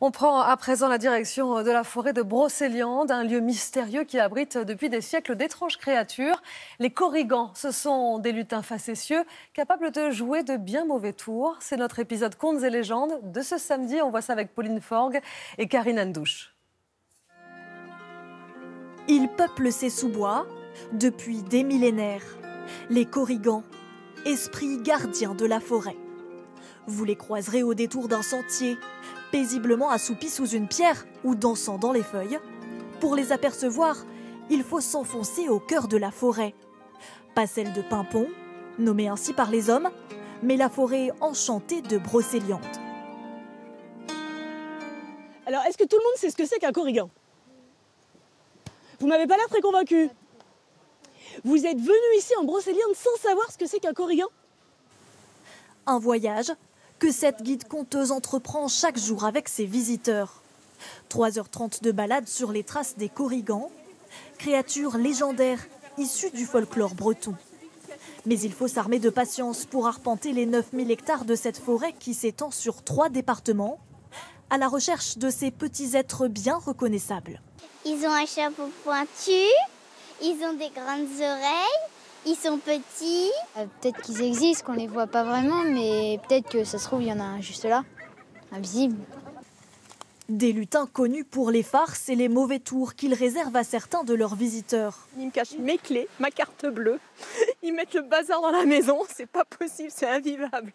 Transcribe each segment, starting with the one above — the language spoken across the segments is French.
On prend à présent la direction de la forêt de Brocéliande, un lieu mystérieux qui abrite depuis des siècles d'étranges créatures. Les corrigans, ce sont des lutins facétieux capables de jouer de bien mauvais tours. C'est notre épisode Contes et légendes de ce samedi. On voit ça avec Pauline Forgue et Karine Andouche. Ils peuplent ces sous-bois depuis des millénaires. Les corrigans, esprits gardiens de la forêt. Vous les croiserez au détour d'un sentier, paisiblement assoupis sous une pierre ou dansant dans les feuilles. Pour les apercevoir, il faut s'enfoncer au cœur de la forêt. Pas celle de Pimpon, nommée ainsi par les hommes, mais la forêt enchantée de Brocéliande. Alors, est-ce que tout le monde sait ce que c'est qu'un corrigan? Vous m'avez pas l'air très convaincu. Vous êtes venu ici en Brocéliande sans savoir ce que c'est qu'un corrigan? Un voyage que cette guide conteuse entreprend chaque jour avec ses visiteurs. 3h30 de balade sur les traces des corrigans, créatures légendaires issues du folklore breton. Mais il faut s'armer de patience pour arpenter les 9000 hectares de cette forêt qui s'étend sur 3 départements, à la recherche de ces petits êtres bien reconnaissables. Ils ont un chapeau pointu, ils ont des grandes oreilles, ils sont petits. Peut-être qu'ils existent, qu'on les voit pas vraiment, mais peut-être que ça se trouve, il y en a un juste là, invisible. Des lutins connus pour les farces et les mauvais tours qu'ils réservent à certains de leurs visiteurs. Ils me cachent mes clés, ma carte bleue. Ils mettent le bazar dans la maison, c'est pas possible, c'est invivable.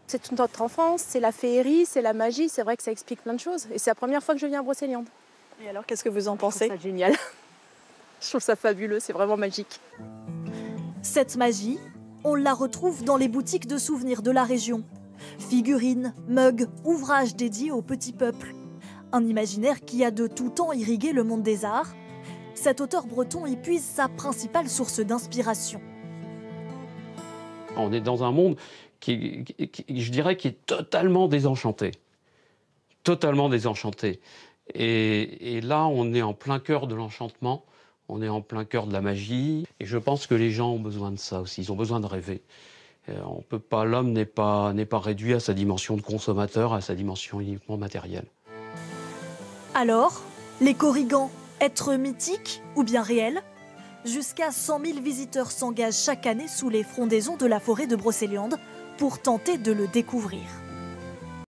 C'est toute notre enfance, c'est la féerie, c'est la magie, c'est vrai que ça explique plein de choses. Et c'est la première fois que je viens à Brocéliande. Et alors, qu'est-ce que vous en pensez? Je trouve ça génial. Je trouve ça fabuleux, c'est vraiment magique. Cette magie, on la retrouve dans les boutiques de souvenirs de la région. Figurines, mugs, ouvrages dédiés au petit peuple. Un imaginaire qui a de tout temps irrigué le monde des arts. Cet auteur breton y puise sa principale source d'inspiration. On est dans un monde je dirais, qui est totalement désenchanté. Totalement désenchanté. Et là, on est en plein cœur de l'enchantement, on est en plein cœur de la magie. Et je pense que les gens ont besoin de ça aussi, ils ont besoin de rêver. On peut pas, l'homme n'est pas réduit à sa dimension de consommateur, à sa dimension uniquement matérielle. Alors, les corrigans, êtres mythiques ou bien réels? Jusqu'à 100 000 visiteurs s'engagent chaque année sous les frondaisons de la forêt de Brocéliande pour tenter de le découvrir.